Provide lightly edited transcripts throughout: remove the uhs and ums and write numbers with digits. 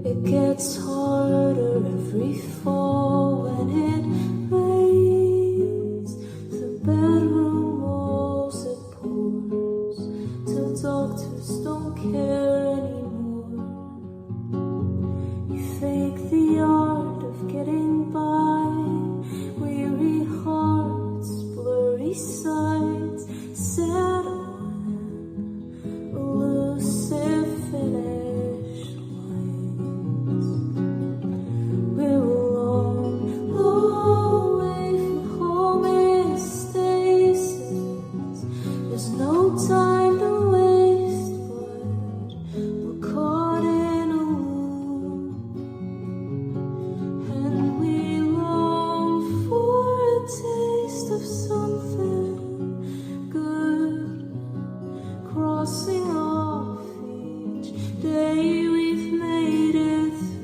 It gets harder every fall when it rains. The bedroom walls it pours till doctors don't care anymore. You fake the art of getting by, weary hearts, blurry sights, set on elusive finish lines. We're alone, away from homeostasis. There's no time to waste, but we're caught in a loop, and we long for a taste of something good, crossing off each day we've made it through,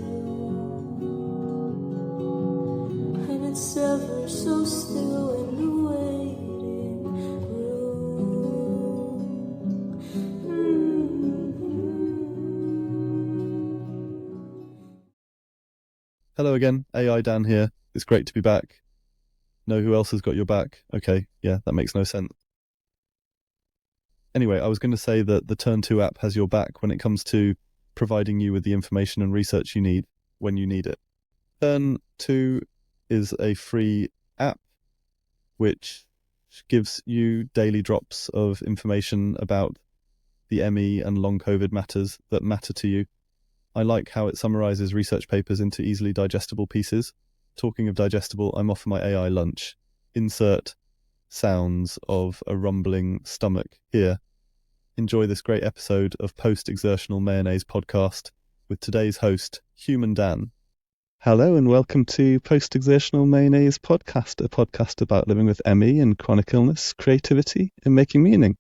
and it's ever so still in the waiting room. Hello again, AI Dan here. It's great to be back. Know who else has got your back? Okay, yeah, that makes no sense. Anyway, I was going to say that the Turn2 app has your back when it comes to providing you with the information and research you need when you need it. Turn2 is a free app which gives you daily drops of information about the ME and long COVID matters that matter to you. I like how it summarizes research papers into easily digestible pieces. Talking of digestible, I'm off for my AI lunch. Insert sounds of a rumbling stomach here. Enjoy this great episode of Post-Exertional Mayonnaise podcast with today's host, Human Dan. Hello and welcome to Post-Exertional Mayonnaise podcast, a podcast about living with ME and chronic illness, creativity and making meaning.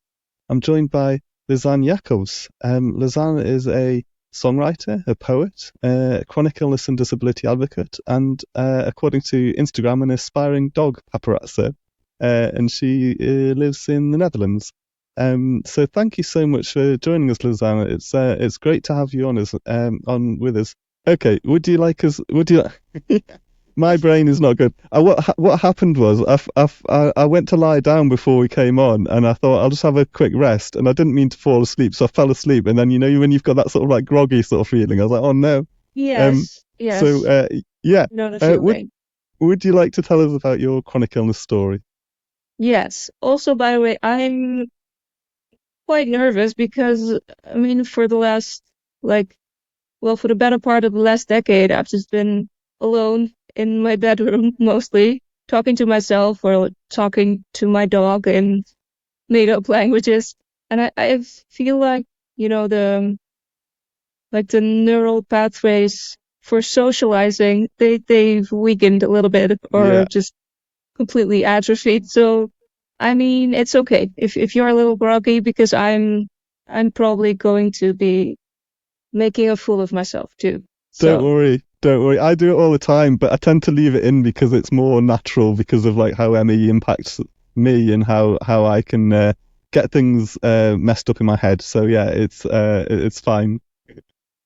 I'm joined by Lisanne Jacobs. Lisanne is a songwriter, a poet, a chronic illness and disability advocate, and according to Instagram, an aspiring dog paparazzo. And she lives in the Netherlands. So thank you so much for joining us, Lisanne. It's great to have you on with us. Okay, would you My brain is not good. What happened was I went to lie down before we came on, and I thought I'll just have a quick rest, and I didn't mean to fall asleep, so I fell asleep, and then when you've got that sort of like groggy sort of feeling, I was like, oh no. Yes. So yeah. Know the feeling. Would you like to tell us about your chronic illness story? Yes. Also, by the way, I'm quite nervous because, for the better part of the last decade, I've just been alone in my bedroom, mostly, talking to myself or talking to my dog in made-up languages. And I feel like, the neural pathways for socializing, they've weakened a little bit or just completely atrophied. So, it's okay if you're a little groggy, because I'm probably going to be making a fool of myself too. Don't worry. I do it all the time, but I tend to leave it in because it's more natural because of like how ME impacts me and how I can get things messed up in my head. So yeah, it's fine.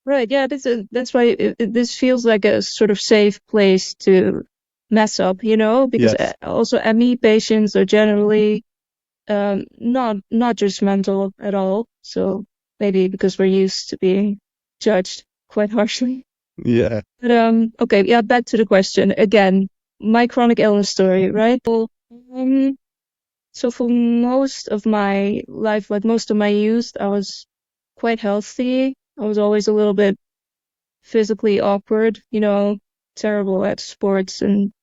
Right. Yeah. That's why this feels like a sort of safe place to mess up, because also ME patients are generally not judgmental at all. So maybe because we're used to being judged quite harshly. Yeah. But okay, yeah, back to the question. Again, my chronic illness story, right? So for most of my life, like most of my youth, I was quite healthy. I was always a little bit physically awkward, terrible at sports and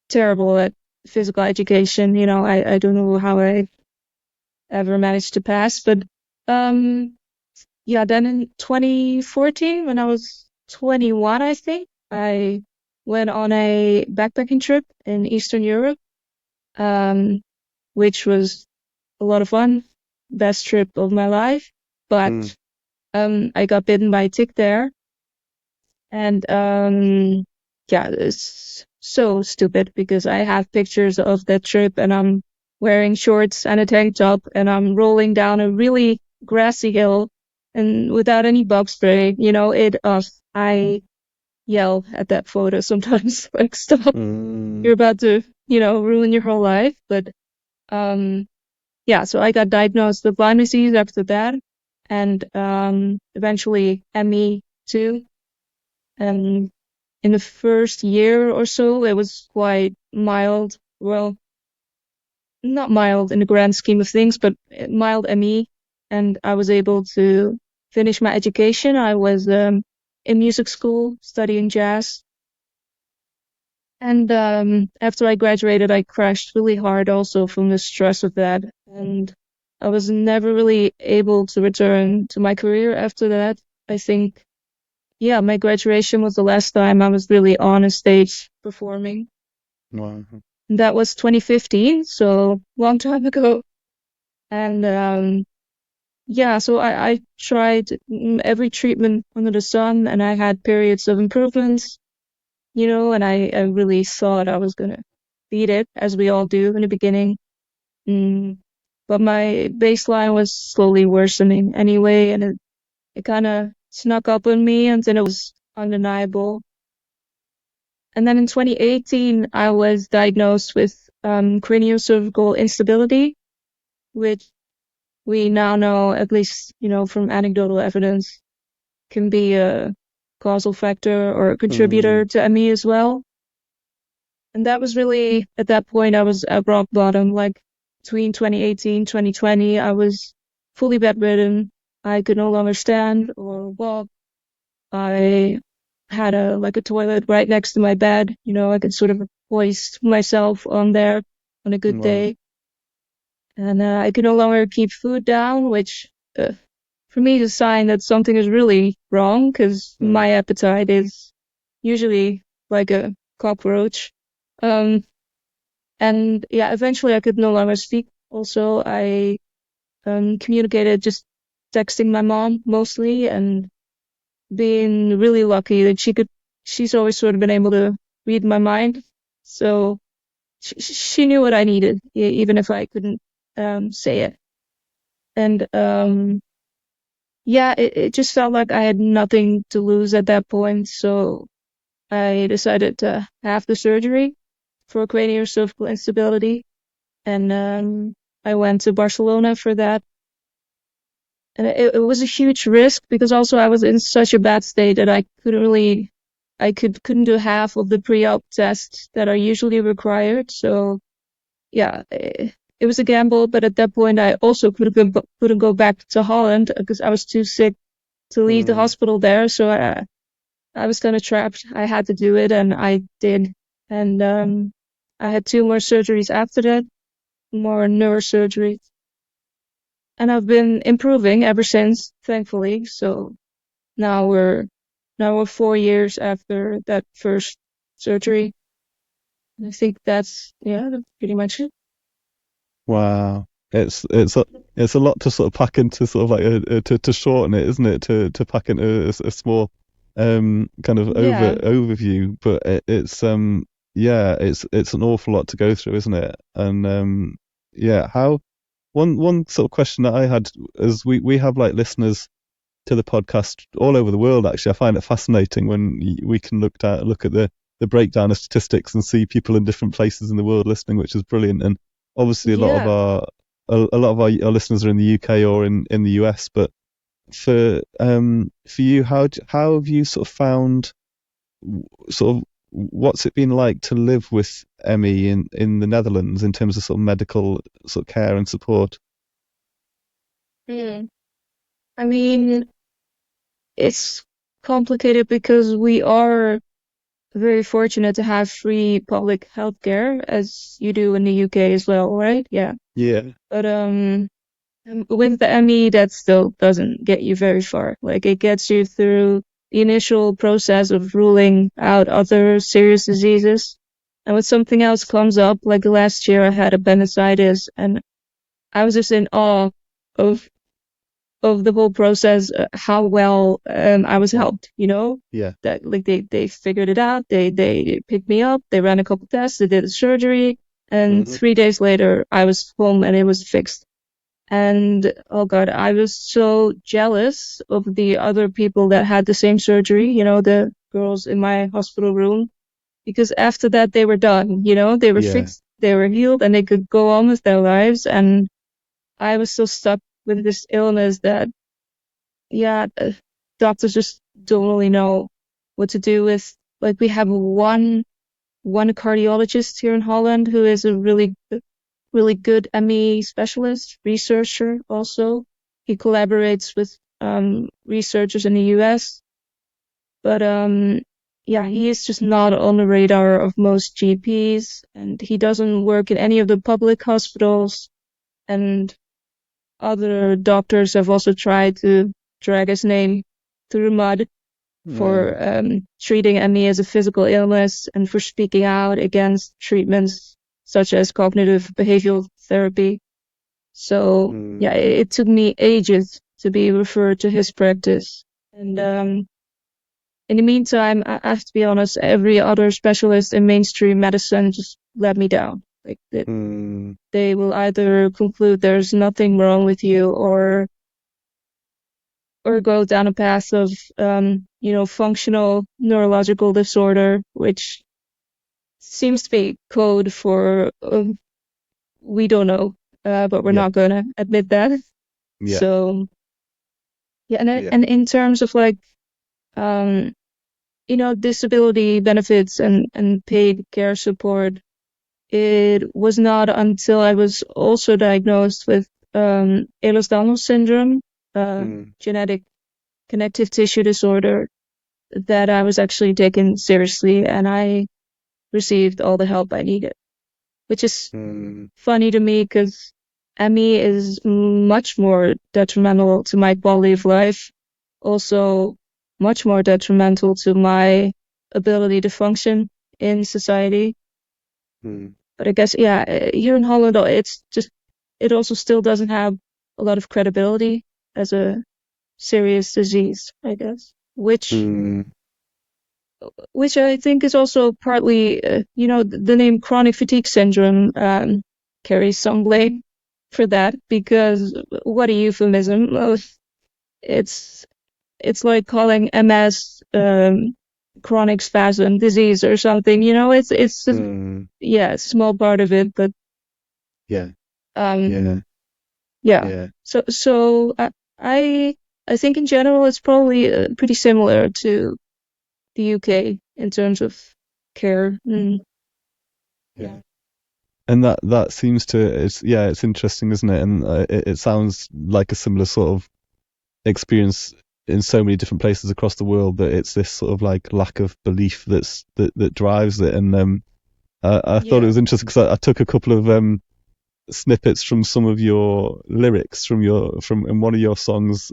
terrible at physical education. I don't know how I ever managed to pass, but then in 2014, when I was 21, I think, I went on a backpacking trip in Eastern Europe, which was a lot of fun, best trip of my life. But I got bitten by a tick there, and it's so stupid because I have pictures of that trip, and I'm wearing shorts and a tank top, and I'm rolling down a really grassy hill. and without any bug spray. I yell at that photo sometimes, like, stop, you're about to, ruin your whole life. But yeah, so I got diagnosed with Lyme disease after that, and eventually ME too. And in the first year or so, it was quite mild. Well, not mild in the grand scheme of things, but mild ME. And I was able to finish my education. I was in music school studying jazz. And after I graduated, I crashed really hard also from the stress of that. And I was never really able to return to my career after that. I think, yeah, my graduation was the last time I was really on a stage performing. Wow. That was 2015, so long time ago. And yeah, so I tried every treatment under the sun, and I had periods of improvements, and I really thought I was gonna beat it, as we all do in the beginning. But my baseline was slowly worsening anyway, and it kind of snuck up on me until it was undeniable. And then in 2018, I was diagnosed with craniocervical instability, which we now know, at least, from anecdotal evidence, can be a causal factor or a contributor to ME as well. And that was really, at that point, I was at rock bottom. Like, between 2018 and 2020, I was fully bedridden. I could no longer stand or walk. I had a toilet right next to my bed. I could sort of hoist myself on there on a good Wow. day. And I could no longer keep food down, which for me is a sign that something is really wrong, because my appetite is usually like a cockroach. And yeah, eventually I could no longer speak. Also, I communicated just texting my mom mostly, and being really lucky that she's always sort of been able to read my mind. So she knew what I needed, even if I couldn't say it. And yeah, it just felt like I had nothing to lose at that point. So I decided to have the surgery for craniocervical instability. And I went to Barcelona for that. And it was a huge risk, because also I was in such a bad state that I couldn't do half of the pre-op tests that are usually required. So yeah, it was a gamble. But at that point, I also couldn't go back to Holland, because I was too sick to leave the hospital there. So I was kind of trapped. I had to do it, and I did. And I had 2 more surgeries after that, more neurosurgery. And I've been improving ever since, thankfully. So now we're 4 years after that first surgery. And I think that's pretty much it. Wow. It's a lot to sort of pack into sort of like to shorten it, isn't it? To pack into a small kind of Yeah. overview, but it's it's an awful lot to go through, isn't it? And yeah, how one sort of question that I had is we have like listeners to the podcast all over the world. Actually, I find it fascinating when we can look at the breakdown of statistics and see people in different places in the world listening, which is brilliant. And obviously, a lot of our listeners are in the UK or in the US. But for you, how have you sort of found sort of what's it been like to live with ME in the Netherlands in terms of sort of medical sort of care and support? I mean, it's complicated because we are very fortunate to have free public healthcare, as you do in the UK as well, right? Yeah. Yeah. But with the ME, that still doesn't get you very far. Like, it gets you through the initial process of ruling out other serious diseases. And when something else comes up, like last year I had appendicitis, and I was just in awe of the whole process, how well I was helped, Yeah. that like they figured it out. They picked me up, they ran a couple tests, they did a surgery, and 3 days later I was home and it was fixed. And oh God, I was so jealous of the other people that had the same surgery, the girls in my hospital room, because after that they were done, they were Yeah. fixed, they were healed, and they could go on with their lives. And I was so stuck with this illness that, doctors just don't really know what to do with. Like, we have one cardiologist here in Holland who is a really good ME specialist, researcher also. He collaborates with researchers in the US, but he is just not on the radar of most GPs, and he doesn't work in any of the public hospitals. And other doctors have also tried to drag his name through the mud for treating ME as a physical illness and for speaking out against treatments such as cognitive behavioral therapy. So it took me ages to be referred to his practice. And in the meantime, I have to be honest, every other specialist in mainstream medicine just let me down. Like, they will either conclude there's nothing wrong with you, or go down a path of functional neurological disorder, which seems to be code for we don't know, but we're not going to admit that. Yeah. So and in terms of like disability benefits and paid care support, it was not until I was also diagnosed with Ehlers-Danlos syndrome, genetic connective tissue disorder, that I was actually taken seriously and I received all the help I needed, which is funny to me because ME is much more detrimental to my quality of life, also much more detrimental to my ability to function in society. But I guess, here in Holland, it also still doesn't have a lot of credibility as a serious disease, I guess, which I think is also partly, the name chronic fatigue syndrome carries some blame for that, because what a euphemism. It's like calling MS chronic spasm disease or something. It's just, a small part of it, but So I think in general it's probably pretty similar to the UK in terms of care. And that seems to it's interesting, isn't it? And it sounds like a similar sort of experience in so many different places across the world, that it's this sort of like lack of belief that drives it. And I thought it was interesting because I took a couple of snippets from some of your lyrics from in one of your songs.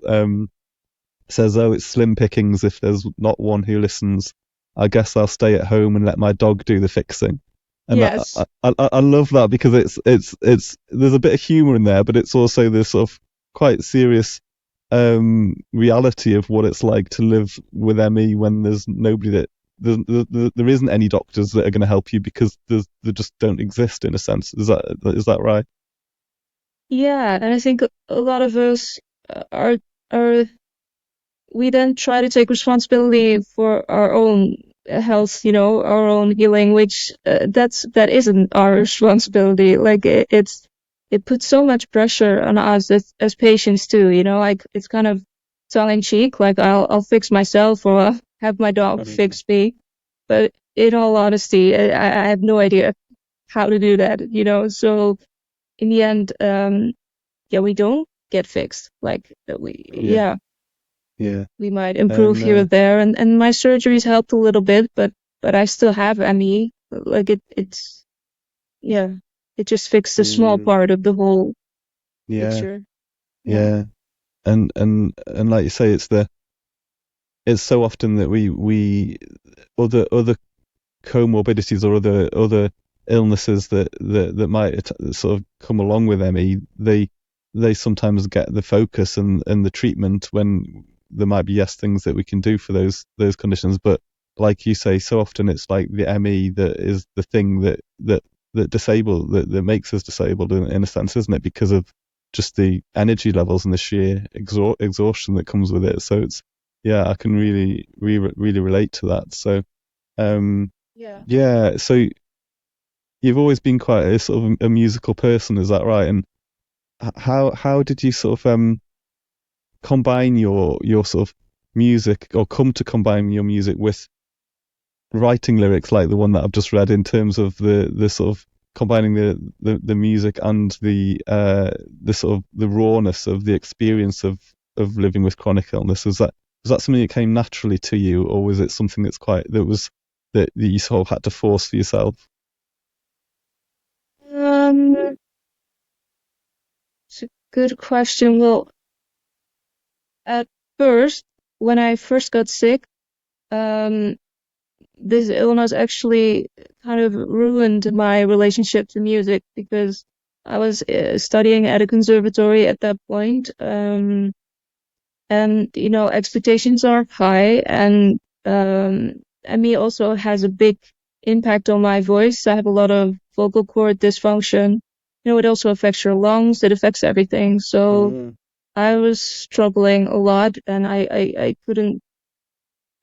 Says, "Oh, it's slim pickings if there's not one who listens. I guess I'll stay at home and let my dog do the fixing." And Yes. I love that, because it's there's a bit of humor in there, but it's also this sort of quite serious reality of what it's like to live with ME when there's nobody that there isn't any doctors that are going to help you, because they just don't exist, in a sense. Is that right? Yeah, and I think a lot of us are we then try to take responsibility for our own health, our own healing, which that isn't our responsibility. Like, it puts so much pressure on us as patients too, like it's kind of tongue in cheek, like I'll fix myself, or I'll have my dog fix me. But in all honesty, I have no idea how to do that, so in the end, we don't get fixed. Like, we might improve here or there, and my surgeries helped a little bit, but I still have ME. Like, it just fixed a small part of the whole picture. And like you say, it's so often that we other comorbidities or other illnesses that might sort of come along with ME, they sometimes get the focus and the treatment, when there might be things that we can do for those conditions. But like you say, so often it's like the ME that is the thing that makes us disabled, in a sense, isn't it? Because of just the energy levels and the sheer exhaustion that comes with it. So it's, yeah, I can really relate to that. So yeah, so you've always been quite a sort of a musical person, is that right? And how did you sort of combine your sort of music, or come to combine your music with writing lyrics like the one that I've just read, in terms of the sort of combining the music and the sort of the rawness of the experience of living with chronic illness? Was that something that came naturally to you, or was it something that you sort of had to force for yourself? It's a good question. Well, at first, when I first got sick, this illness actually kind of ruined my relationship to music, because I was studying at a conservatory at that point. And, expectations are high, and ME also has a big impact on my voice. I have a lot of vocal cord dysfunction. It also affects your lungs. It affects everything. So I was struggling a lot, and I couldn't,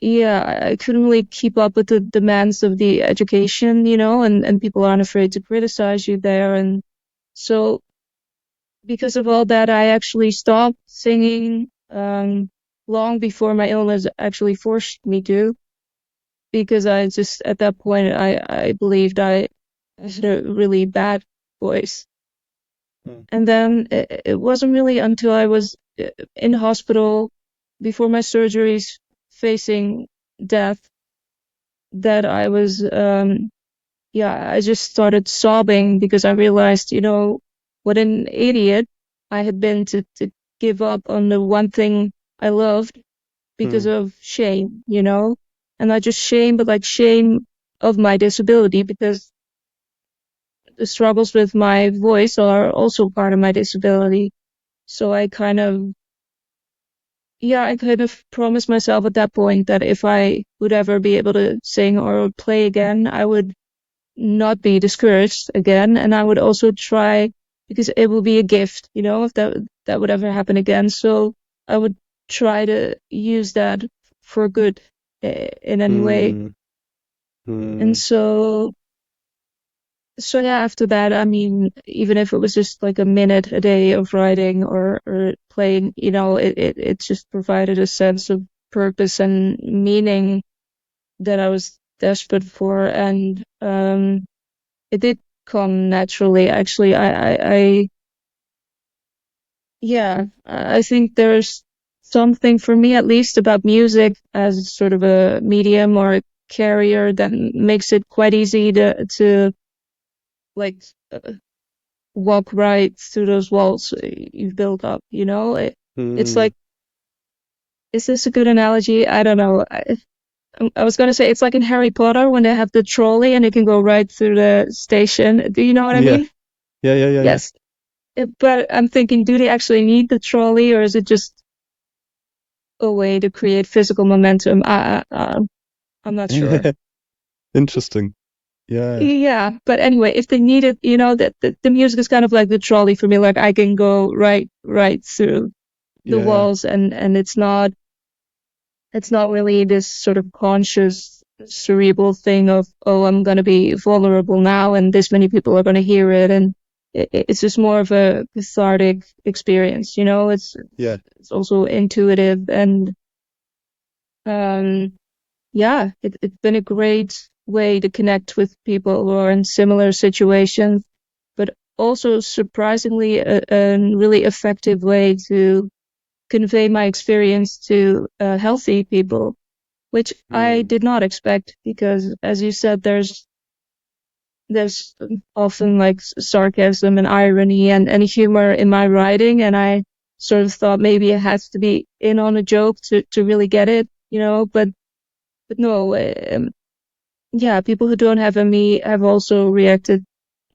I couldn't really keep up with the demands of the education, and people aren't afraid to criticize you there. And so because of all that, I actually stopped singing long before my illness actually forced me to, because I just, at that point, I believed I had a really bad voice. And then it wasn't really until I was in hospital before my surgeries, facing death, that I was, I just started sobbing, because I realized, what an idiot I had been to give up on the one thing I loved because of shame, and not just shame, but like shame of my disability, because the struggles with my voice are also part of my disability. So I kind of promised myself at that point that if I would ever be able to sing or play again, I would not be discouraged again, and I would also try, because it will be a gift, if that would ever happen again. So I would try to use that for good in any way. And so yeah, after that, I mean, even if it was just like a minute a day of writing or playing, it just provided a sense of purpose and meaning that I was desperate for. And it did come naturally. Actually, I think there's something, for me at least, about music as sort of a medium or a carrier that makes it quite easy to like walk right through those walls you've built up. It's like, is this a good analogy? I don't know. I was going to say it's like in Harry Potter when they have the trolley and it can go right through the station. Do you know what I mean? Yeah. Yes. But I'm thinking, do they actually need the trolley, or is it just a way to create physical momentum? I'm not sure. Interesting. Yeah. Yeah, but anyway, if they need it, that the music is kind of like the trolley for me. Like I can go right through the walls, and it's not really this sort of conscious cerebral thing of, oh, I'm going to be vulnerable now and this many people are going to hear it, and it's just more of a cathartic experience. It's also intuitive, and it's been a great way to connect with people who are in similar situations, but also surprisingly a really effective way to convey my experience to healthy people, which I did not expect, because as you said, there's often like sarcasm and irony and humor in my writing, and I sort of thought maybe it has to be in on a joke to really get it, but no. People who don't have ME have also reacted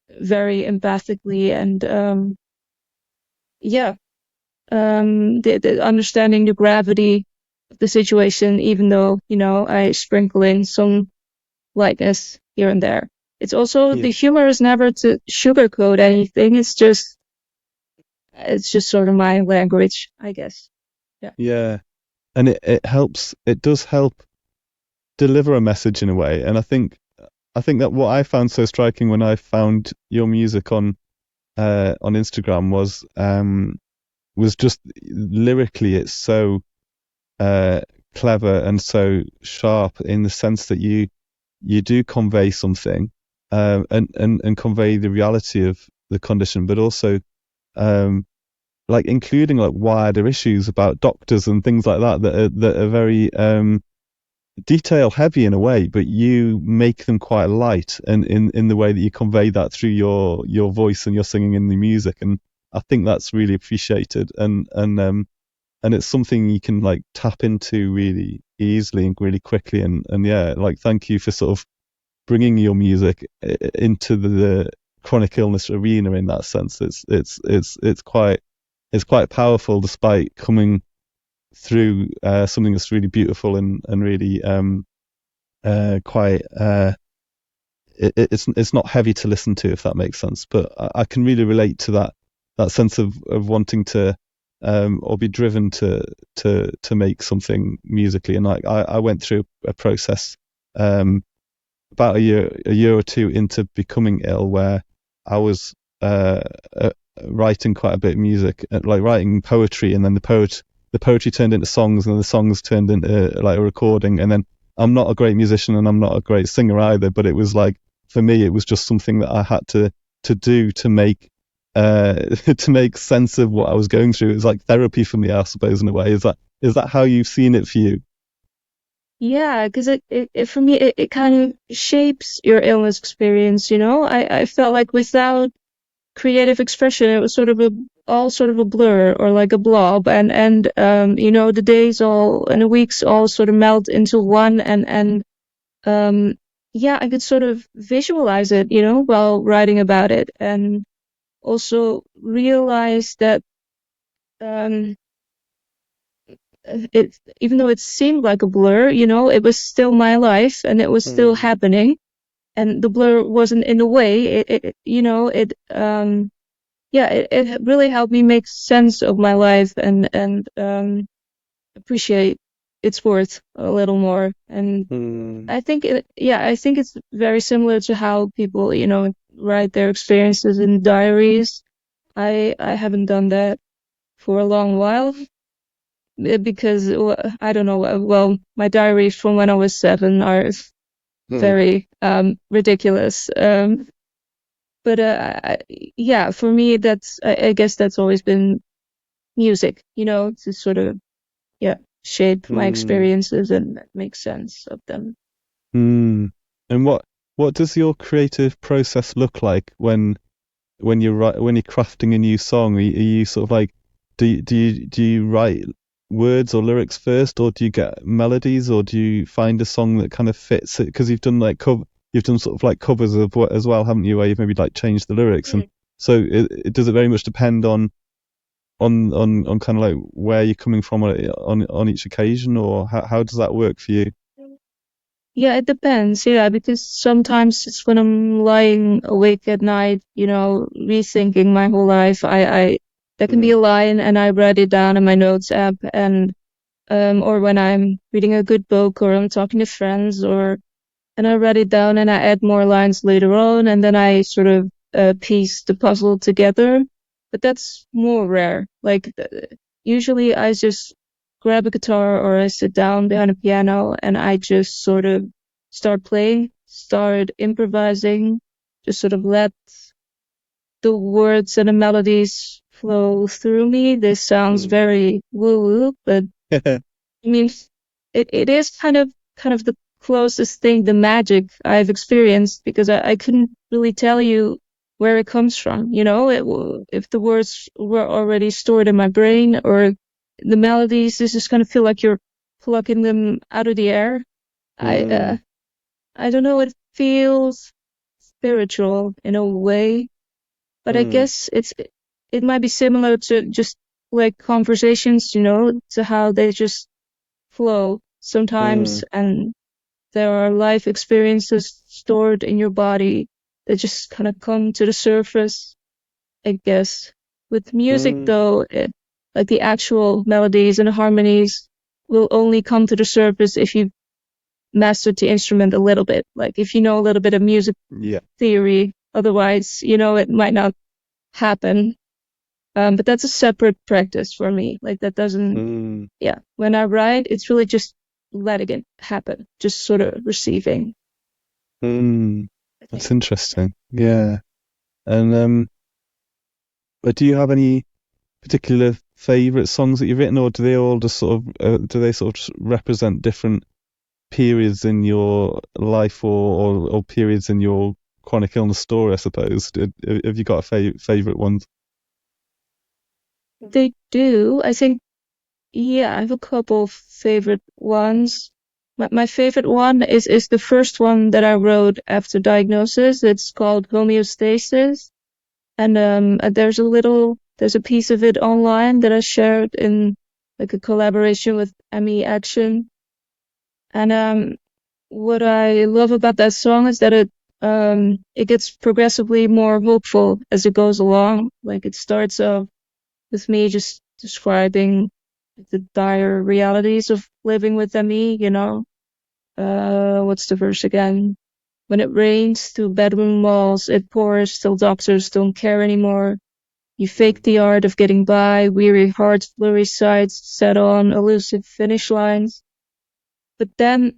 very empathically, and the understanding the gravity of the situation, even though I sprinkle in some lightness here and there. It's also the humor is never to sugarcoat anything. It's just it's just sort of my language, I guess. Yeah. And it does help deliver a message in a way. And I think that what I found so striking when I found your music on Instagram was just lyrically it's so clever and so sharp in the sense that you do convey something and convey the reality of the condition, but also like including like wider issues about doctors and things like that are very detail heavy in a way, but you make them quite light, and in the way that you convey that through your voice and your singing in the music. And I think that's really appreciated, and it's something you can like tap into really easily and really quickly. And yeah, like thank you for sort of bringing your music into the chronic illness arena in that sense. It's quite powerful, despite coming through something that's really beautiful and really quite it's not heavy to listen to, if that makes sense. But I can really relate to that sense of wanting to or be driven to make something musically. And like I went through a process about a year or two into becoming ill, where I was writing quite a bit of music, like writing poetry, and then the poetry turned into songs, and then the songs turned into like a recording. And then I'm not a great musician and I'm not a great singer either, but it was like, for me, it was just something that I had to do to make to make sense of what I was going through. It was like therapy for me, I suppose, in a way. Is that how you've seen it for you? Yeah, because it for me it kind of shapes your illness experience, you know? I felt like without creative expression it was sort of a blur, or like a blob, and you know, the days all and the weeks all sort of melt into one, and yeah, I could sort of visualize it, you know, while writing about it, and also realize that um it, even though it seemed like a blur, you know, it was still my life and it was still happening, and the blur wasn't in a way. You know, yeah, it really helped me make sense of my life, and appreciate its worth a little more. And I think I think it's very similar to how people, you know, write their experiences in diaries. I haven't done that for a long while, because I don't know. Well, my diaries from when I was 7 are very ridiculous. But yeah, for me, I guess that's always been music. You know, to sort of shape my experiences and make sense of them. And what does your creative process look like when you're crafting a new song? Are you sort of like, do you write words or lyrics first, or do you get melodies, or do you find a song that kind of fits it? Because you've done sort of like covers of what as well, haven't you, where you've maybe like changed the lyrics. And so does it very much depend on kind of like where you're coming from on each occasion, or how does that work for you? Yeah, it depends. Yeah, because sometimes it's when I'm lying awake at night, you know, rethinking my whole life. I there can be a line and I write it down in my notes app, and or when I'm reading a good book or I'm talking to friends, or and I write it down and I add more lines later on, and then I sort of piece the puzzle together. But that's more rare. Like usually I just grab a guitar or I sit down behind a piano and I just sort of start playing, start improvising, just sort of let the words and the melodies flow through me. This sounds very woo-woo, but I mean, it is kind of the closest thing, the magic I've experienced, because I couldn't really tell you where it comes from. You know, if the words were already stored in my brain, or the melodies, this just kind of feel like you're plucking them out of the air. I don't know. It feels spiritual in a way, but I guess it might be similar to just like conversations, you know, to how they just flow sometimes, and there are life experiences stored in your body that just kind of come to the surface, I guess. With music, though, like the actual melodies and harmonies will only come to the surface if you mastered the instrument a little bit. Like if you know a little bit of music Yeah. theory, otherwise, it might not happen. But that's a separate practice for me. Like that doesn't, yeah. When I write, it's really just letting it happen, just sort of receiving. That's interesting. Yeah. And but do you have any particular favorite songs that you've written, or do they all just sort of represent different periods in your life, or periods in your chronic illness story, I suppose? Have you got a favorite ones? They do. I think, yeah, I have a couple of favorite ones. My favorite one is the first one that I wrote after diagnosis. It's called Homeostasis. And there's a piece of it online that I shared in like a collaboration with ME Action. And what I love about that song is that it gets progressively more hopeful as it goes along. Like it starts off with me just describing the dire realities of living with ME, what's the verse again? When it rains through bedroom walls, it pours till doctors don't care anymore. You fake the art of getting by, weary hearts, blurry sights, set on elusive finish lines. But then,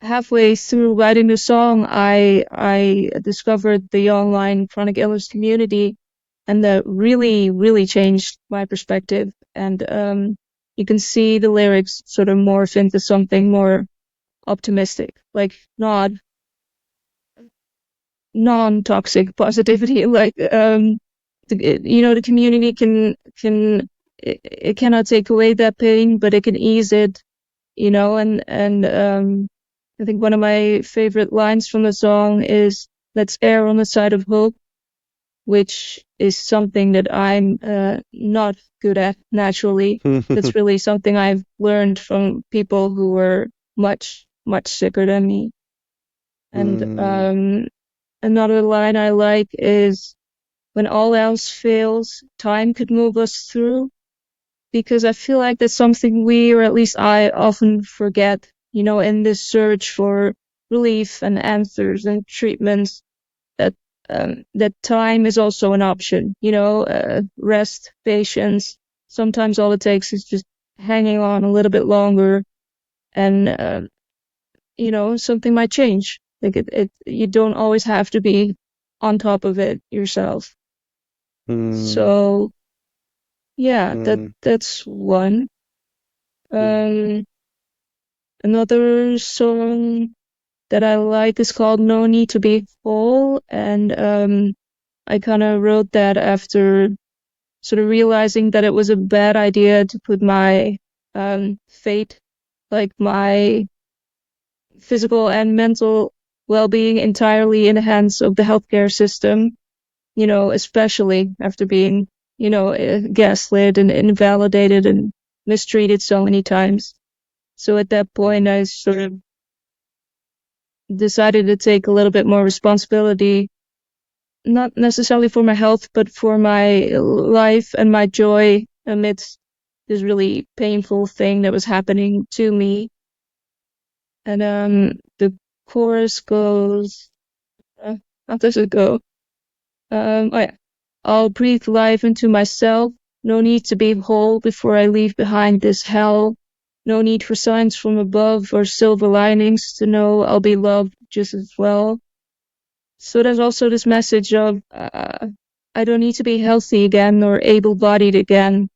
halfway through writing the song, I discovered the online chronic illness community, and that really, really changed my perspective. And you can see the lyrics sort of morph into something more optimistic, like non-toxic positivity. Like the community it cannot take away that pain, but it can ease it. And I think one of my favorite lines from the song is "Let's err on the side of hope," which is something that I'm not good at naturally. That's really something I've learned from people who were much, much sicker than me. And another line I like is, "When all else fails, time could move us through," because I feel like that's something we, or at least I, often forget, in this search for relief and answers and treatments, that time is also an option, rest, patience. Sometimes all it takes is just hanging on a little bit longer, and something might change. Like you don't always have to be on top of it yourself. So yeah, that's one. Another song that I like is called "No Need to Be Whole," and I kind of wrote that after sort of realizing that it was a bad idea to put my fate, like my physical and mental well-being, entirely in the hands of the healthcare system, especially after being, gaslit and invalidated and mistreated so many times. So at that point, I sort of decided to take a little bit more responsibility, not necessarily for my health, but for my life and my joy amidst this really painful thing that was happening to me. And the chorus goes, how does it go? Oh yeah. "I'll breathe life into myself. No need to be whole before I leave behind this hell. No need for signs from above or silver linings to know I'll be loved just as well." So there's also this message of I don't need to be healthy again or able-bodied again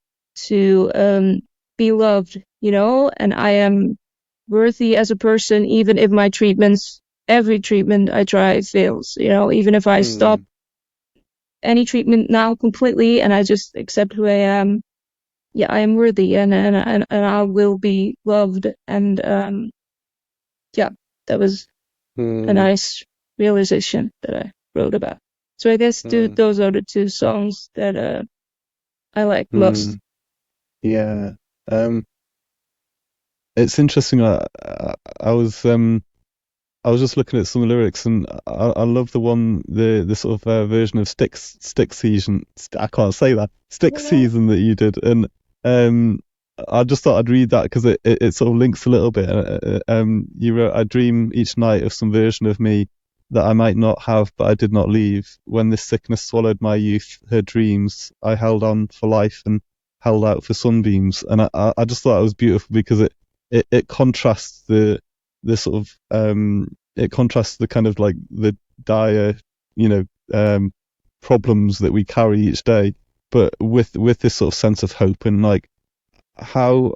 to be loved, and I am worthy as a person, even if every treatment I try fails, even if I stop any treatment now completely and I just accept who I am. Yeah, I am worthy and I will be loved. And yeah, that was a nice realization that I wrote about. So I guess those are the two songs that I like most. Yeah. It's interesting. I was I was just looking at some lyrics, and I love the sort of version of stick season. I can't say that stick season that you did, and um, I just thought I'd read that because it sort of links a little bit. You wrote, "I dream each night of some version of me that I might not have, but I did not leave. When this sickness swallowed my youth, her dreams, I held on for life and held out for sunbeams." And I just thought it was beautiful because it contrasts the sort of it contrasts the kind of like the dire, you know, problems that we carry each day, but with this sort of sense of hope. And like how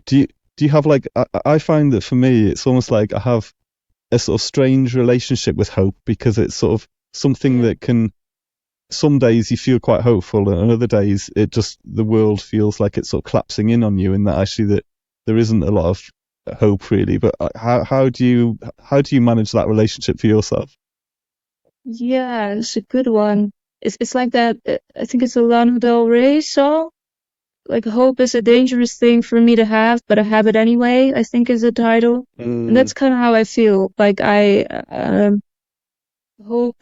do you have like I find that for me it's almost like I have a sort of strange relationship with hope, because it's sort of something that can, some days you feel quite hopeful, and other days it just, the world feels like it's sort of collapsing in on you, and that actually that there isn't a lot of hope really. But how do you manage that relationship for yourself? Yeah, it's a good one. It's like that. I think it's a Lana Del Rey song. Like, hope is a dangerous thing for me to have, but I have it anyway, I think is the title. And that's kind of how I feel. Like, hope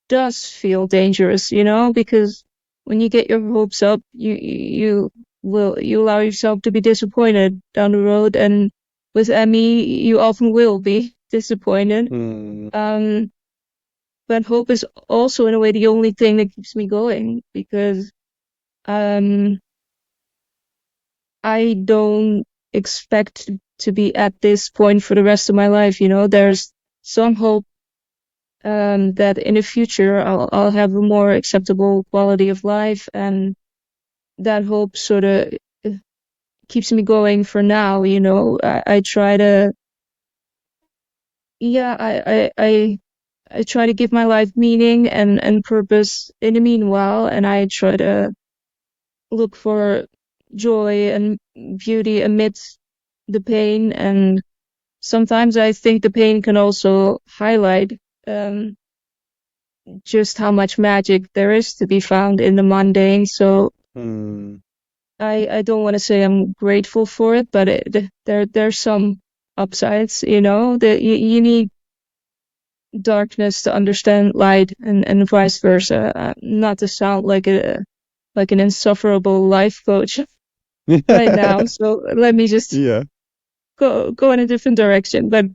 does feel dangerous, because when you get your hopes up, you allow yourself to be disappointed down the road. And with Emmy, you often will be disappointed. But hope is also, in a way, the only thing that keeps me going, because I don't expect to be at this point for the rest of my life. There's some hope that in the future I'll have a more acceptable quality of life, and that hope sort of keeps me going for now. I try to, yeah, I try to give my life meaning and purpose in the meanwhile, and I try to look for joy and beauty amidst the pain. And sometimes I think the pain can also highlight just how much magic there is to be found in the mundane. So I don't want to say I'm grateful for it, but there's some upsides, that you need darkness to understand light, and vice versa. Not to sound like an insufferable life coach right now, so let me just Yeah. go in a different direction. But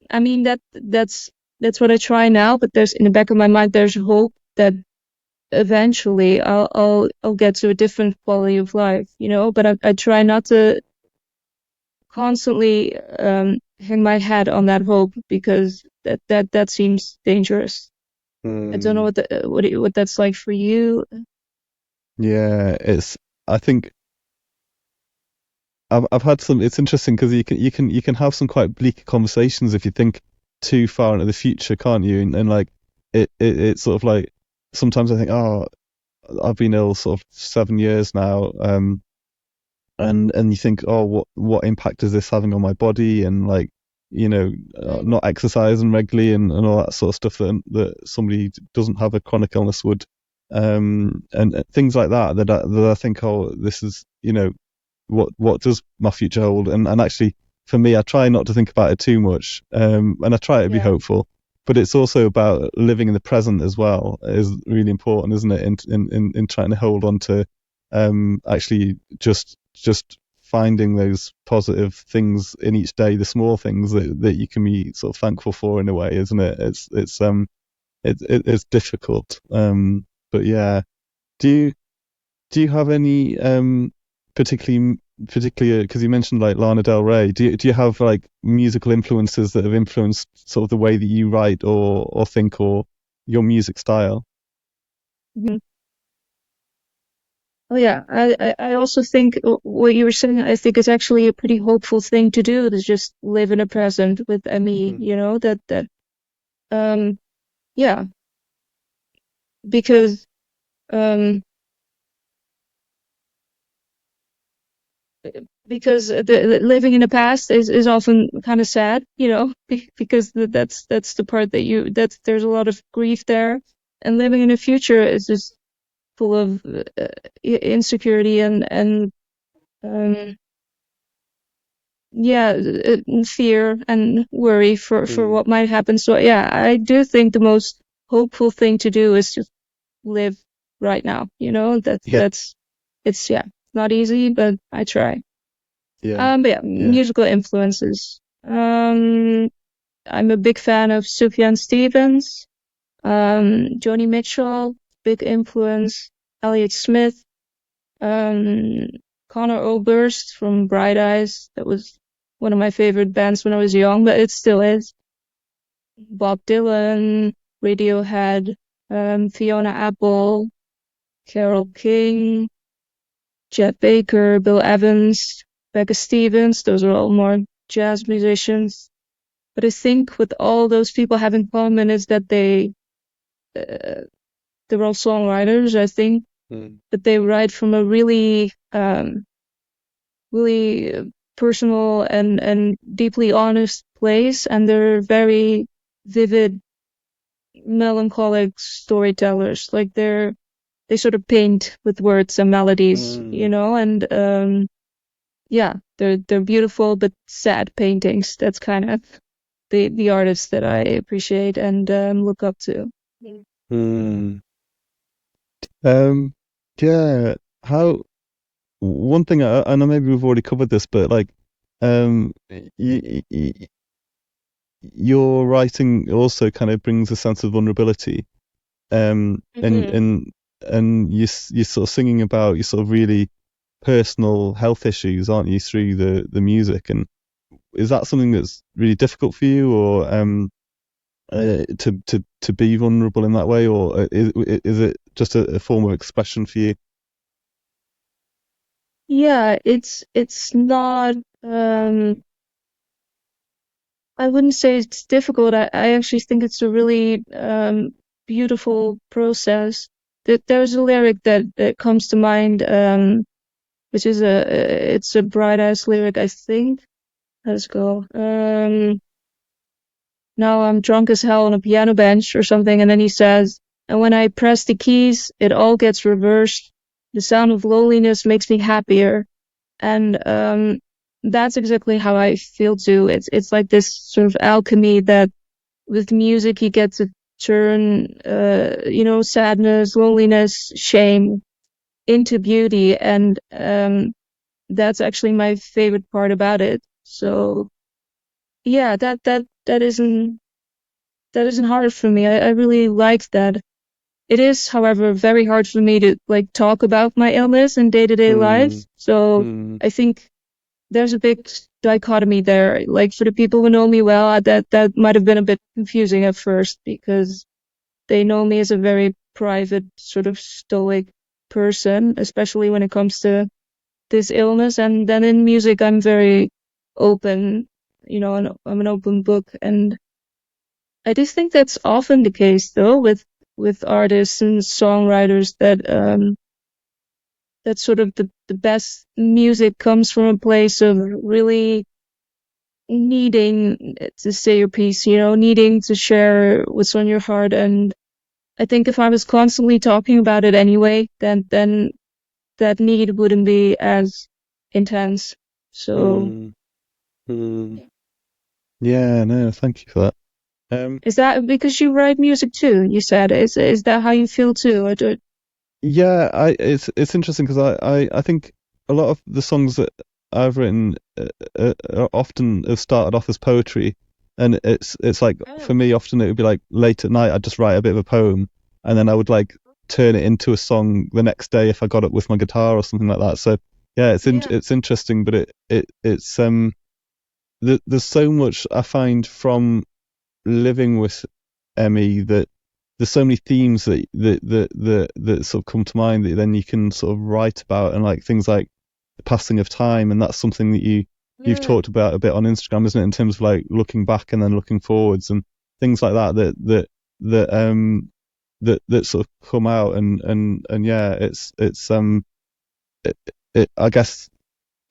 I mean that's what I try now. But there's, in the back of my mind, there's hope that eventually I'll get to a different quality of life, But I try not to constantly hang my hat on that hope, because that seems dangerous. I don't know what that's like for you. Yeah, I think I've had some. It's interesting because you can have some quite bleak conversations if you think too far into the future, can't you? And like it's sort of like, sometimes I think, oh, I've been ill sort of 7 years now, and you think, oh, what impact is this having on my body? And like, not exercising regularly, and all that sort of stuff that somebody doesn't have a chronic illness would, and things like that I think, oh, this is, what does my future hold? And actually, for me, I try not to think about it too much, and I try to be hopeful. But it's also about living in the present as well, is really important, isn't it? In trying to hold on to, actually just finding those positive things in each day, the small things that you can be sort of thankful for, in a way, isn't it? It's difficult. But yeah, do you have any particularly because you mentioned like Lana Del Rey, do you have like musical influences that have influenced sort of the way that you write or think, or your music style? Mhm. Oh yeah, I also think what you were saying, I think it's actually a pretty hopeful thing to do, to just live in the present with me, that yeah, because um living in the past is often kind of sad, because that's the part that there's a lot of grief there, and living in the future is just full of insecurity and um fear and worry for what might happen. So yeah, I do think the most hopeful thing to do is just live right now. It's not easy, but I try. But yeah, musical influences. I'm a big fan of Sufjan Stevens, Joni Mitchell, big influence, Elliott Smith, Conor Oberst from Bright Eyes. That was one of my favorite bands when I was young, but it still is. Bob Dylan, Radiohead, Fiona Apple, Carole King, Chet Baker, Bill Evans, Becca Stevens. Those are all more jazz musicians. But I think what all those people have in common is that they're all songwriters, I think, but they write from a really personal and deeply honest place, and they're very vivid, melancholic storytellers. Like they sort of paint with words and melodies, and they're beautiful but sad paintings. That's kind of the artists that I appreciate and look up to. Yeah. How one thing I know maybe we've already covered this, but like, your writing also kind of brings a sense of vulnerability, and you're sort of singing about your sort of really personal health issues, aren't you, through the music? And is that something that's really difficult for you, or to be vulnerable in that way, or is it just a form of expression for you? Yeah, it's not. I wouldn't say it's difficult. I actually think it's a really beautiful process. There's a lyric that comes to mind, which is it's a Bright Eyes lyric, I think. Let's go. Now I'm drunk as hell on a piano bench or something, and then he says, and when I press the keys, it all gets reversed. The sound of loneliness makes me happier. And that's exactly how I feel too. It's like this sort of alchemy that with music you get to turn sadness, loneliness, shame into beauty, and that's actually my favorite part about it. So yeah, that isn't hard for me. I really like that. It is, however, very hard for me to like talk about my illness in day-to-day life. So I think there's a big dichotomy there. Like for the people who know me well, that might have been a bit confusing at first because they know me as a very private, sort of stoic person, especially when it comes to this illness. And then in music, I'm very open, and I'm an open book. And I do think that's often the case, though, with artists and songwriters that sort of the best music comes from a place of really needing to say your piece, needing to share what's on your heart. And I think if I was constantly talking about it anyway, then that need wouldn't be as intense. So Yeah, no, thank you for that. Is that because you write music too? You said is that how you feel too? Yeah, it's interesting because I think a lot of the songs that I've written often have started off as poetry, and it's like for me often it would be like late at night I'd just write a bit of a poem, and then I would like turn it into a song the next day if I got it with my guitar or something like that. So yeah, it's interesting, but it's there's so much I find from living with Emmy that there's so many themes that sort of come to mind that then you can sort of write about, and like things like the passing of time, and that's something that you've talked about a bit on Instagram, isn't it, in terms of like looking back and then looking forwards and things like that that sort of come out, and yeah, I guess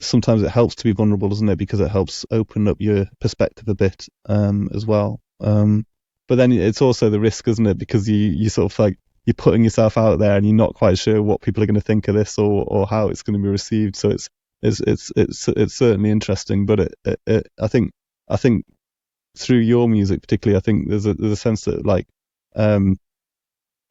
sometimes it helps to be vulnerable, doesn't it, because it helps open up your perspective a bit as well. But then it's also the risk, isn't it, because you sort of like you're putting yourself out there and you're not quite sure what people are going to think of this or how it's going to be received. So it's certainly interesting. But I think through your music particularly, I think there's a sense that like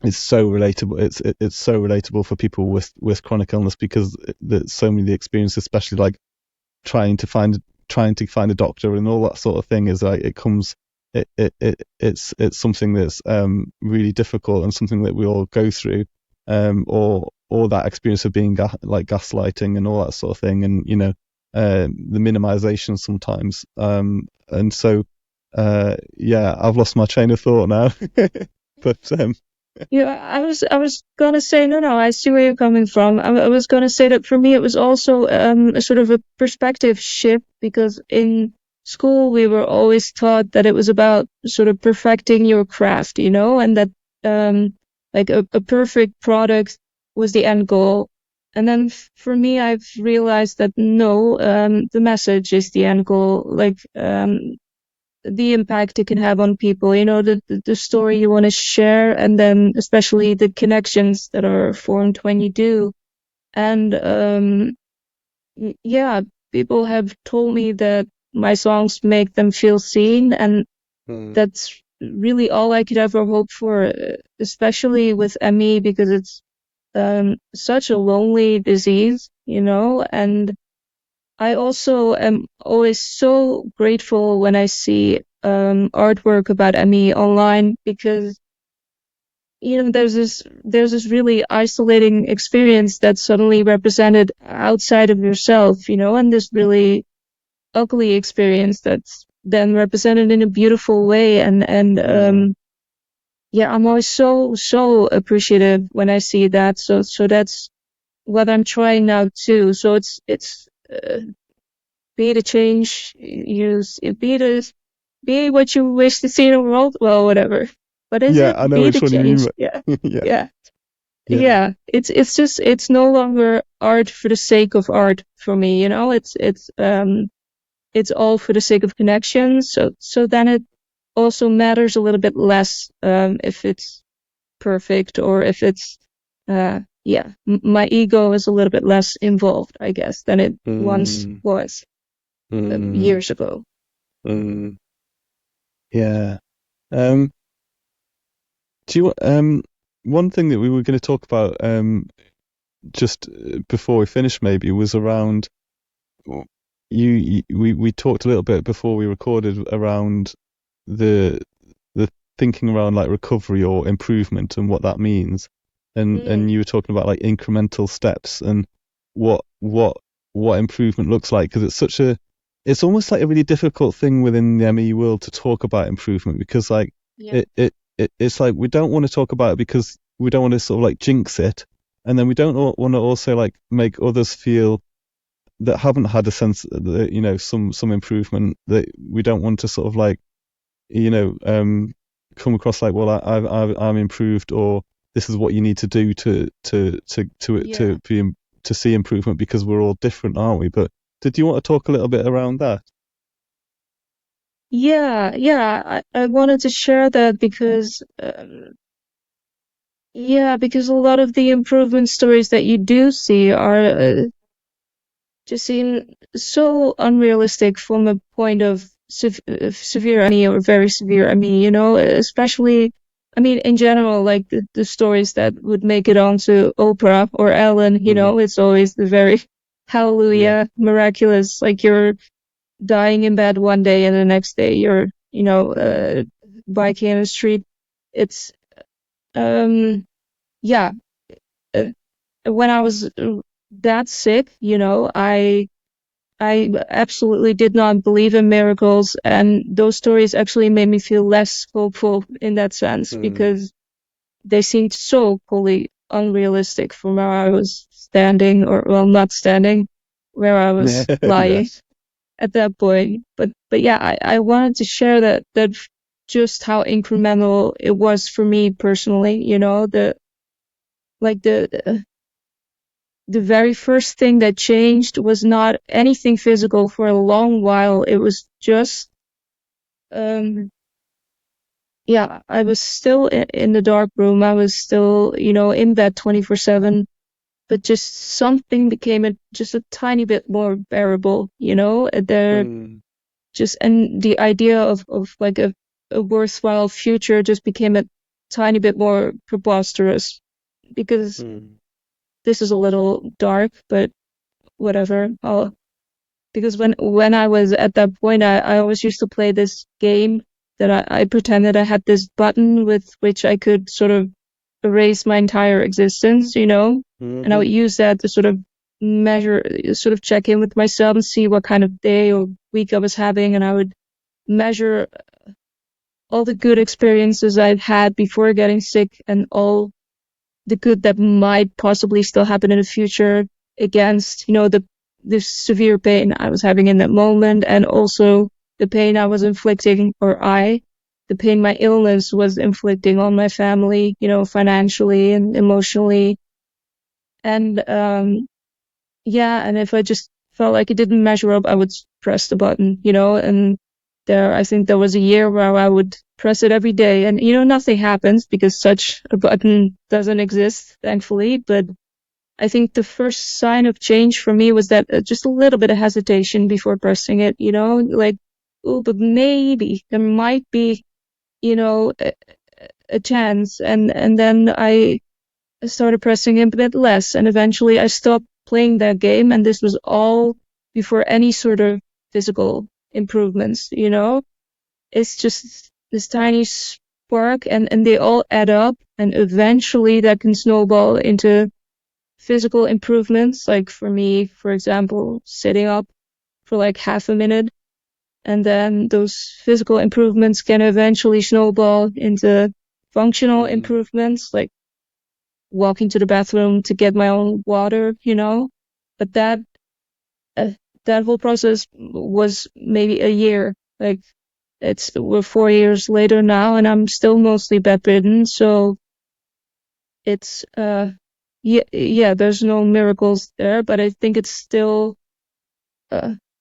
it's so relatable. It's so relatable for people with chronic illness, because there's so many of the experiences, especially like trying to find a doctor and all that sort of thing, is like it's something that's really difficult, and something that we all go through, or that experience of being like gaslighting and all that sort of thing, and the minimization sometimes, and so yeah, I've lost my train of thought now. But Yeah, I was gonna say, no, I see where you're coming from. I was gonna say that for me it was also a sort of a perspective shift, because in school we were always taught that it was about sort of perfecting your craft, and that like a perfect product was the end goal. And then for me, I've realized that no, the message is the end goal. Like the impact it can have on people, the story you want to share, and then especially the connections that are formed when you do. And yeah, people have told me that my songs make them feel seen, and that's really all I could ever hope for, especially with ME, because it's such a lonely disease, and I also am always so grateful when I see artwork about ME online, because there's this really isolating experience that's suddenly represented outside of yourself, and this really ugly experience that's then represented in a beautiful way, and yeah, I'm always so appreciative when I see that. So that's what I'm trying now too. So it's be the change, be what you wish to see in the world. Well, whatever. What is yeah, it? I know Be which the one you mean. change. Yeah, Yeah, yeah, yeah, yeah. It's no longer art for the sake of art for me. It's all for the sake of connection. So then it also matters a little bit less if it's perfect, or if it's yeah, my ego is a little bit less involved, I guess, than it once was years ago. yeah. Um, do you one thing that we were going to talk about just before we finish maybe was around we talked a little bit before we recorded around the thinking around like recovery or improvement and what that means, and you were talking about like incremental steps and what improvement looks like, because it's almost like a really difficult thing within the ME world to talk about improvement, because like Yeah. it's like we don't want to talk about it because we don't want to sort of like jinx it, and then we don't want to also like make others feel that haven't had a sense that some improvement, that we don't want to sort of like come across like, well, I'm improved, or this is what you need to do to see improvement, because we're all different, aren't we? But did you want to talk a little bit around that? Yeah. I wanted to share that because because a lot of the improvement stories that you do see are just seem so unrealistic from a point of severe ME or very severe ME, especially, I mean, in general, like the stories that would make it onto Oprah or Ellen, it's always the very hallelujah, miraculous, like you're dying in bed one day and the next day you're, biking in the street. It's, yeah, uh, when I was that sick, I absolutely did not believe in miracles, and those stories actually made me feel less hopeful in that sense, because they seemed so wholly unrealistic from where I was standing, or well, not standing, where I was lying at that point. But yeah, I wanted to share that just how incremental it was for me personally. The very first thing that changed was not anything physical for a long while. It was just, I was still in the dark room. I was still, in bed 24/7. but just something became just a tiny bit more bearable, and the idea of like a worthwhile future just became a tiny bit more preposterous, because this is a little dark, but whatever. Because when I was at that point, I always used to play this game that I pretended I had this button with which I could sort of erase my entire existence, and I would use that to sort of measure, sort of check in with myself and see what kind of day or week I was having, and I would measure all the good experiences I'd had before getting sick and all the good that might possibly still happen in the future against, the severe pain I was having in that moment, and also the pain I was inflicting, the pain my illness was inflicting on my family, financially and emotionally. And and if I just felt like it didn't measure up, I would press the button, and I think there was a year where I would press it every day, and nothing happens because such a button doesn't exist, thankfully. But I think the first sign of change for me was that just a little bit of hesitation before pressing it, like, oh, but maybe there might be, a chance, and then I started pressing it a bit less, and eventually I stopped playing that game, and this was all before any sort of physical improvements, It's just this tiny spark, and they all add up, and eventually that can snowball into physical improvements. Like for me, for example, sitting up for like half a minute, and then those physical improvements can eventually snowball into functional improvements, like walking to the bathroom to get my own water, But uh, that whole process was maybe a year. Like, we're 4 years later now, and I'm still mostly bedridden, so it's yeah, there's no miracles there, but I think it's still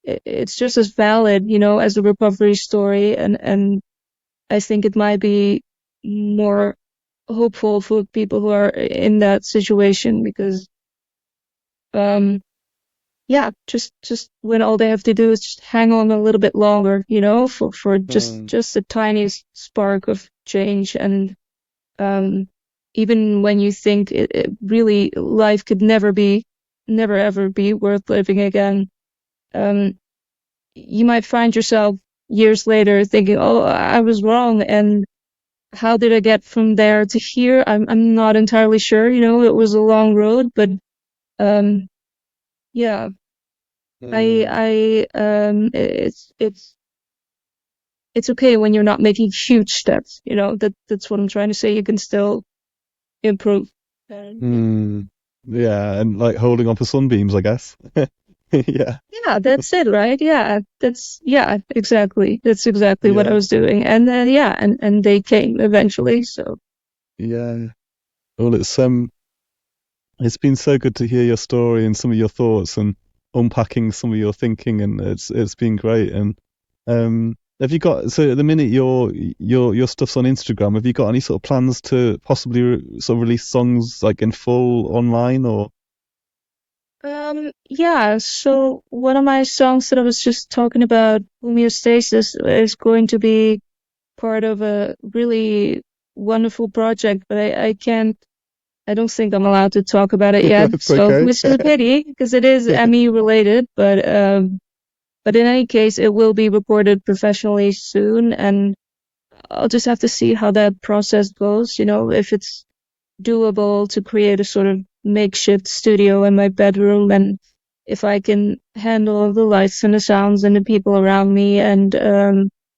it's just as valid, as a recovery story, and I think it might be more hopeful for people who are in that situation, because yeah, just when all they have to do is just hang on a little bit longer, for just the tiniest spark of change. And even when you think it really, life could never ever be worth living again, you might find yourself years later thinking, oh, I was wrong, and how did I get from there to here? I'm not entirely sure, it was a long road, but yeah. It's okay when you're not making huge steps, that's what I'm trying to say. You can still improve. Yeah, and like holding on for sunbeams, I guess. Yeah. Yeah, that's it, right? Yeah, exactly. That's exactly what I Yeah. was doing. And then, and they came eventually, so. Yeah. Well, it's been so good to hear your story and some of your thoughts and unpacking some of your thinking, and it's been great. And have you got, so at the minute your stuff's on Instagram, have you got any sort of plans to possibly sort of release songs like in full online, or? Yeah, so one of my songs that I was just talking about, Homeostasis, is going to be part of a really wonderful project, but I don't think I'm allowed to talk about it yet. It's So, okay. which is a pity, because it is ME related, but in any case, it will be recorded professionally soon, and I'll just have to see how that process goes, if it's doable to create a sort of makeshift studio in my bedroom, and if I can handle the lights and the sounds and the people around me, and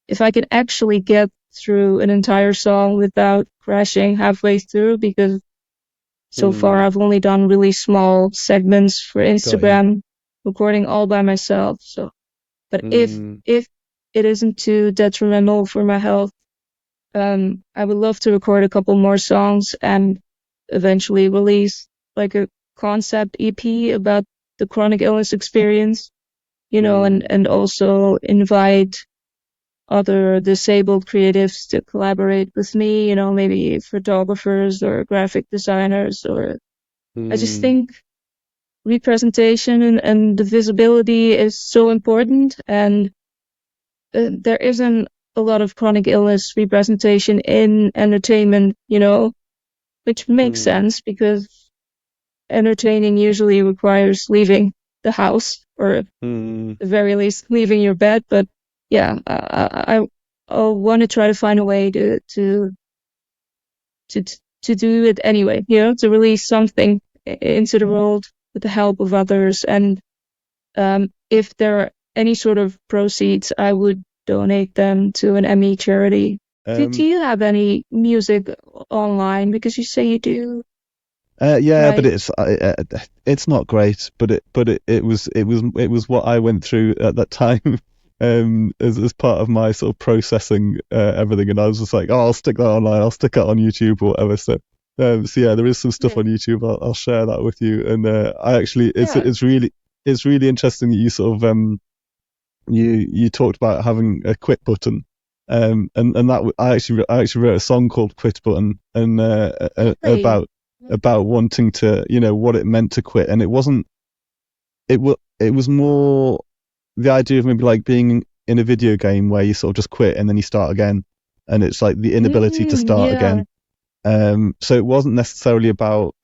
if I can actually get through an entire song without crashing halfway through, because so far I've only done really small segments for Instagram, recording all by myself. So, but if it isn't too detrimental for my health, I would love to record a couple more songs and eventually release like a concept EP about the chronic illness experience, and also invite other disabled creatives to collaborate with me, maybe photographers or graphic designers, or I just think representation and the visibility is so important, and there isn't a lot of chronic illness representation in entertainment, which makes sense because entertaining usually requires leaving the house, or at the very least leaving your bed. But yeah, I want to try to find a way to do it anyway, to release something into the world with the help of others. And if there are any sort of proceeds, I would donate them to an ME charity. Do you have any music online? Because you say you do. Yeah, but Right. it's not great, but it was what I went through at that time, as part of my sort of processing everything, and I was just like, oh, I'll stick that online, I'll stick it on YouTube or whatever. So yeah, there is some stuff on YouTube. I'll share that with you, and I actually it's really interesting that you sort of you talked about having a quit button. And that I actually wrote a song called Quit Button, and about wanting to, what it meant to quit. And it was more the idea of maybe like being in a video game where you sort of just quit and then you start again, and it's like the inability to start again. So it wasn't necessarily about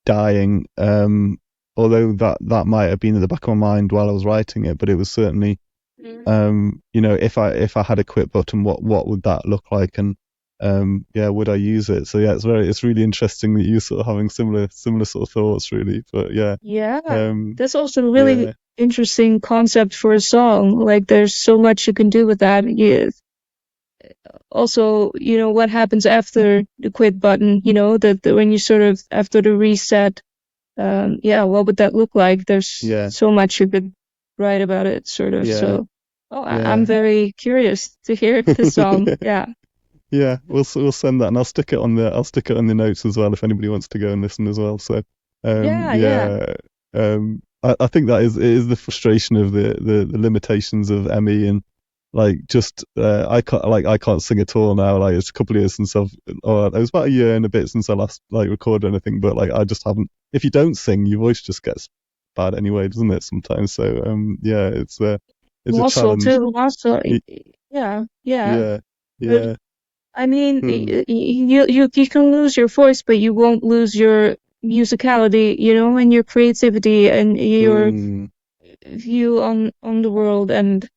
dying, although that might have been in the back of my mind while I was writing it, but it was certainly if I had a quit button, what would that look like? And would I use it? So yeah, it's really interesting that you're sort of having similar sort of thoughts, really. But that's also a really interesting concept for a song. Like, there's so much you can do with that. Also, what happens after the quit button, that when you sort of after the reset, what would that look like? There's so much you could write about it, sort of. So I'm very curious to hear the song. Yeah, we'll send that, and I'll stick it on the notes as well if anybody wants to go and listen as well. So I think that is the frustration of the limitations of ME, and like just I can't sing at all now. Like, it's a couple of years since it was about a year and a bit since I last like recorded anything, but like I just haven't. If you don't sing, your voice just gets bad anyway, doesn't it? Sometimes. So it's a challenge. Also, Yeah. But, I mean, you can lose your voice, but you won't lose your musicality, and your creativity and your view on the world. And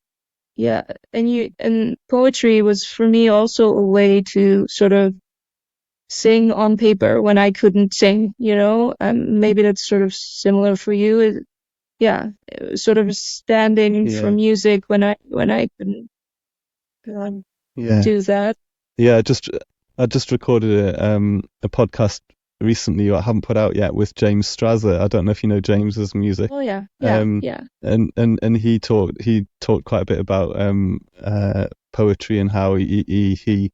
and poetry was for me also a way to sort of sing on paper when I couldn't sing, maybe that's sort of similar for you. It was sort of standing for music when I couldn't do that. Yeah, I just recorded a podcast recently, I haven't put out yet, with James Strasser. I don't know if you know James's music. Oh yeah. And he talked quite a bit about poetry and how he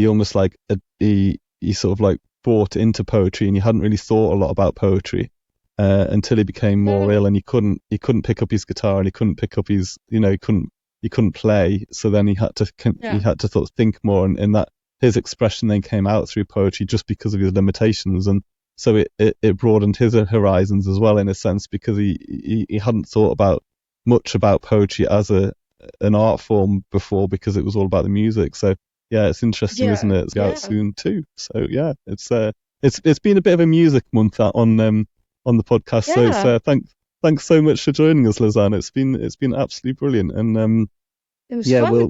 almost like he sort of like bought into poetry, and he hadn't really thought a lot about poetry until he became more ill, and he couldn't pick up his guitar, and he couldn't pick up his he couldn't play. So then he had to sort of think more, and that his expression then came out through poetry just because of his limitations. And so it broadened his horizons as well, in a sense, because he hadn't thought much about poetry as an art form before, because it was all about the music. So yeah, it's interesting, isn't it? It's out soon too. So yeah, it's been a bit of a music month on the podcast. So thanks so much for joining us, Lisanne. It's been absolutely brilliant. And it was fun.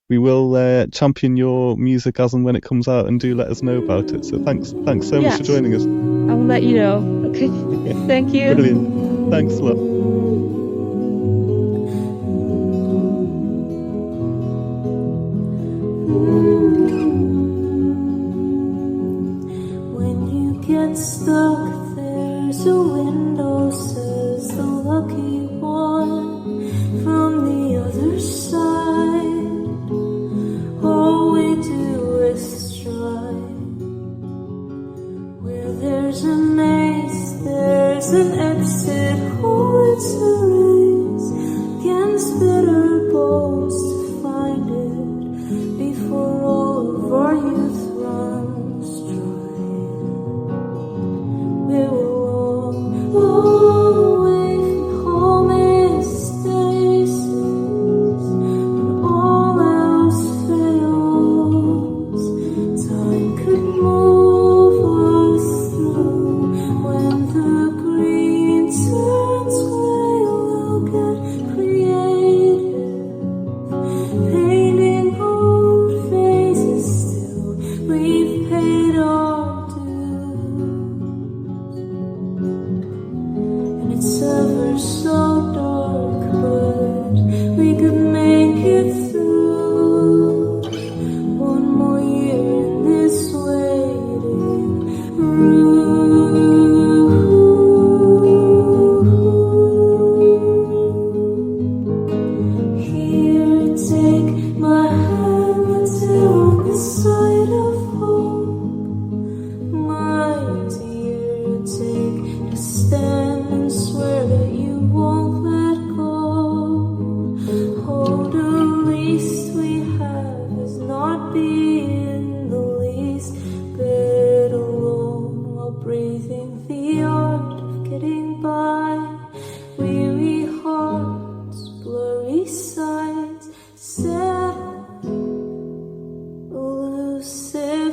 we will champion your music as and when it comes out, and do let us know about it. So thanks so much for joining us. I will let you know. Okay. Thank you. Brilliant. Thanks a lot. When you get stuck, there's a window, says the lucky one from the other side. All we do is try. Where there's a maze, there's an exit. Oh, it's a race against bitter balls to find it before all of our youth runs dry. We will my hand that's here on the side of hope. My dear, take a stand and swear that you won't let go. Oh, the least we have is not being the least bit alone while breathing the art of getting by. Weary hearts, blurry sights, sad, lucid.